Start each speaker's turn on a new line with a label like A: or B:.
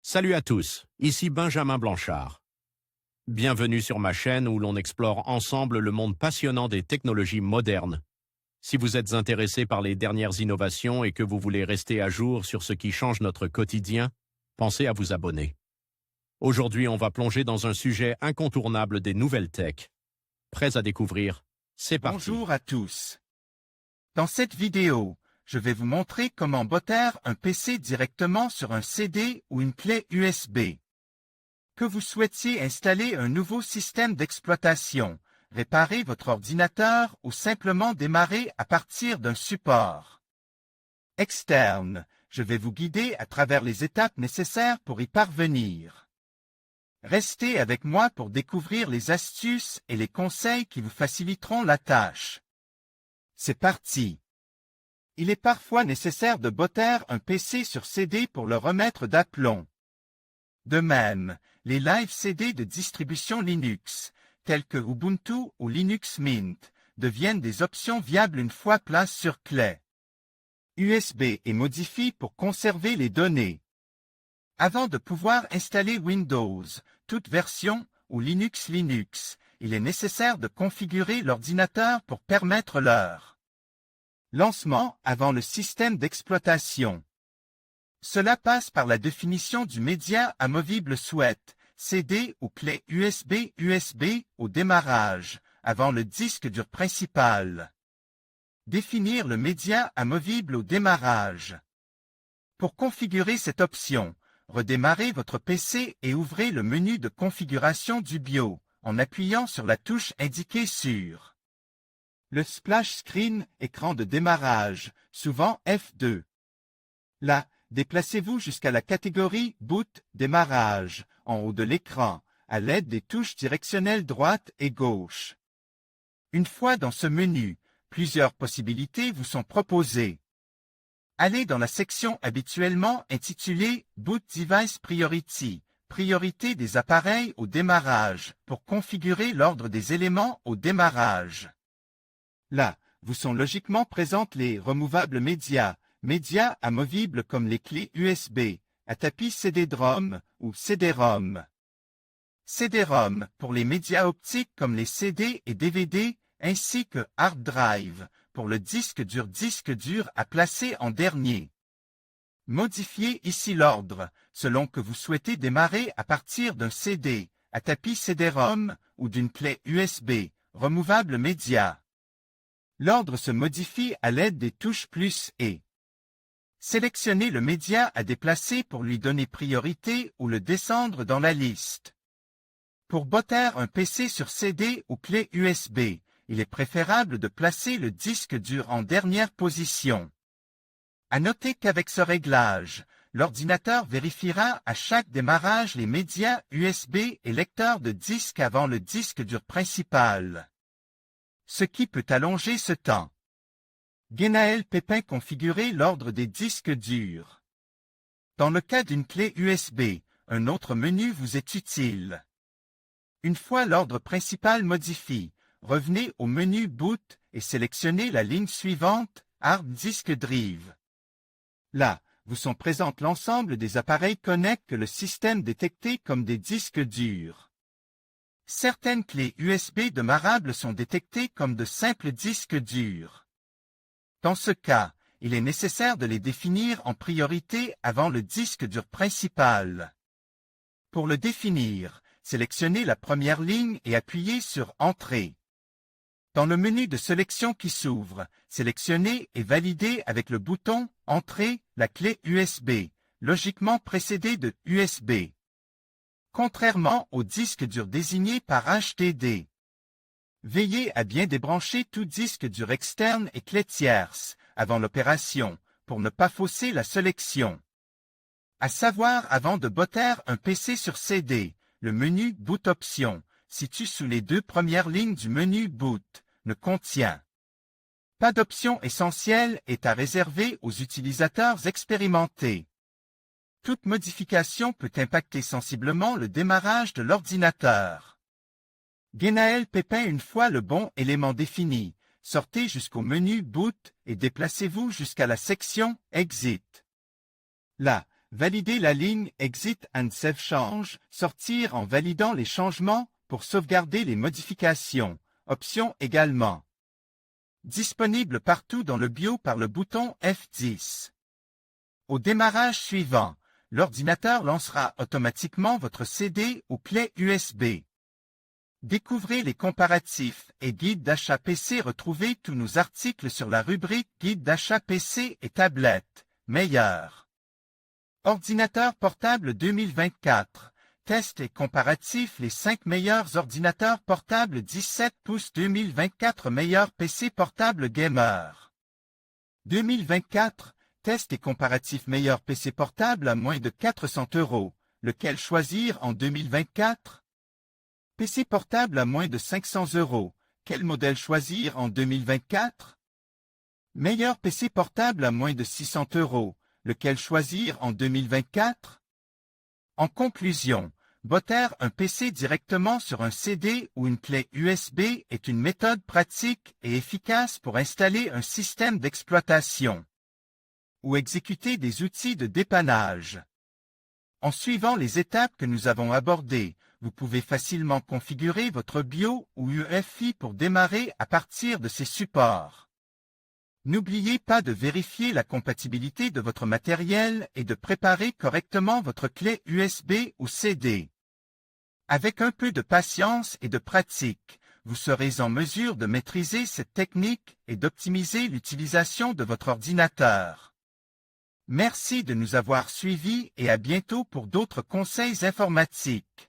A: Salut à tous, ici Benjamin Blanchard. Bienvenue sur ma chaîne où l'on explore ensemble le monde passionnant des technologies modernes. Si vous êtes intéressé par les dernières innovations et que vous voulez rester à jour sur ce qui change notre quotidien, pensez à vous abonner. Aujourd'hui, on va plonger dans un sujet incontournable des nouvelles tech. Prêts à découvrir? C'est parti.
B: Bonjour à tous. Dans cette vidéo, je vais vous montrer comment booter un PC directement sur un CD ou une clé USB. Que vous souhaitiez installer un nouveau système d'exploitation, réparer votre ordinateur ou simplement démarrer à partir d'un support externe, je vais vous guider à travers les étapes nécessaires pour y parvenir. Restez avec moi pour découvrir les astuces et les conseils qui vous faciliteront la tâche. C'est parti! Il est parfois nécessaire de booter un PC sur CD pour le remettre d'aplomb. De même, les live CD de distribution Linux, tels que Ubuntu ou Linux Mint, deviennent des options viables une fois place sur clé USB et modifie pour conserver les données. Avant de pouvoir installer Windows, toute version, ou Linux, il est nécessaire de configurer l'ordinateur pour permettre leur lancement avant le système d'exploitation. Cela passe par la définition du média amovible souhaite, CD ou clé USB au démarrage, avant le disque dur principal. Définir le média amovible au démarrage. Pour configurer cette option, redémarrez votre PC et ouvrez le menu de configuration du BIOS, en appuyant sur la touche indiquée sur le splash screen, écran de démarrage, souvent F2. Là, déplacez-vous jusqu'à la catégorie Boot démarrage, en haut de l'écran, à l'aide des touches directionnelles droite et gauche. Une fois dans ce menu, plusieurs possibilités vous sont proposées. Allez dans la section habituellement intitulée Boot Device Priority, priorité des appareils au démarrage, pour configurer l'ordre des éléments au démarrage. Là, vous sont logiquement présentes les removables médias amovibles comme les clés USB, à tapis CD-ROM ou CD-ROM. CD-ROM pour les médias optiques comme les CD et DVD, ainsi que hard drive pour le disque dur à placer en dernier. Modifiez ici l'ordre, selon que vous souhaitez démarrer à partir d'un CD, à tapis CD-ROM ou d'une clé USB, remouvable média. L'ordre se modifie à l'aide des touches plus et. Sélectionnez le média à déplacer pour lui donner priorité ou le descendre dans la liste. Pour booter un PC sur CD ou clé USB, il est préférable de placer le disque dur en dernière position. À noter qu'avec ce réglage, l'ordinateur vérifiera à chaque démarrage les médias USB et lecteurs de disque avant le disque dur principal. Ce qui peut allonger ce temps. Guénaël Pépin configurer l'ordre des disques durs. Dans le cas d'une clé USB, un autre menu vous est utile. Une fois l'ordre principal modifié, revenez au menu Boot et sélectionnez la ligne suivante, Hard Disk Drive. Là, vous sont présentes l'ensemble des appareils Connect que le système détecté comme des disques durs. Certaines clés USB démarrables sont détectées comme de simples disques durs. Dans ce cas, il est nécessaire de les définir en priorité avant le disque dur principal. Pour le définir, sélectionnez la première ligne et appuyez sur Entrée. Dans le menu de sélection qui s'ouvre, sélectionnez et validez avec le bouton Entrée la clé USB, logiquement précédée de USB. Contrairement au disque dur désigné par HDD. Veillez à bien débrancher tout disque dur externe et clé tierce avant l'opération pour ne pas fausser la sélection. À savoir avant de booter un PC sur CD, le menu Boot Options, situé sous les deux premières lignes du menu Boot, ne contient pas d'option essentielle et à réserver aux utilisateurs expérimentés. Toute modification peut impacter sensiblement le démarrage de l'ordinateur. Guénaël Pépin une fois le bon élément défini, sortez jusqu'au menu Boot et déplacez-vous jusqu'à la section Exit. Là, valider la ligne Exit and Save Change, sortir en validant les changements pour sauvegarder les modifications, option également. Disponible partout dans le BIOS par le bouton F10. Au démarrage suivant, l'ordinateur lancera automatiquement votre CD ou clé USB. Découvrez les comparatifs et guides d'achat PC. Retrouvez tous nos articles sur la rubrique Guide d'achat PC et tablette. Meilleur. Ordinateur portable 2024. Test et comparatif. Les 5 meilleurs ordinateurs portables 17 pouces 2024. Meilleurs PC portable gamer. 2024. Test et comparatif. Meilleur PC portable à moins de 400 €. Lequel choisir en 2024? PC portable à moins de 500 €. Quel modèle choisir en 2024? Meilleur PC portable à moins de 600 €. Lequel choisir en 2024? En conclusion, botter un PC directement sur un CD ou une clé USB est une méthode pratique et efficace pour installer un système d'exploitation ou exécuter des outils de dépannage. En suivant les étapes que nous avons abordées, vous pouvez facilement configurer votre BIOS ou UEFI pour démarrer à partir de ces supports. N'oubliez pas de vérifier la compatibilité de votre matériel et de préparer correctement votre clé USB ou CD. Avec un peu de patience et de pratique, vous serez en mesure de maîtriser cette technique et d'optimiser l'utilisation de votre ordinateur. Merci de nous avoir suivis et à bientôt pour d'autres conseils informatiques.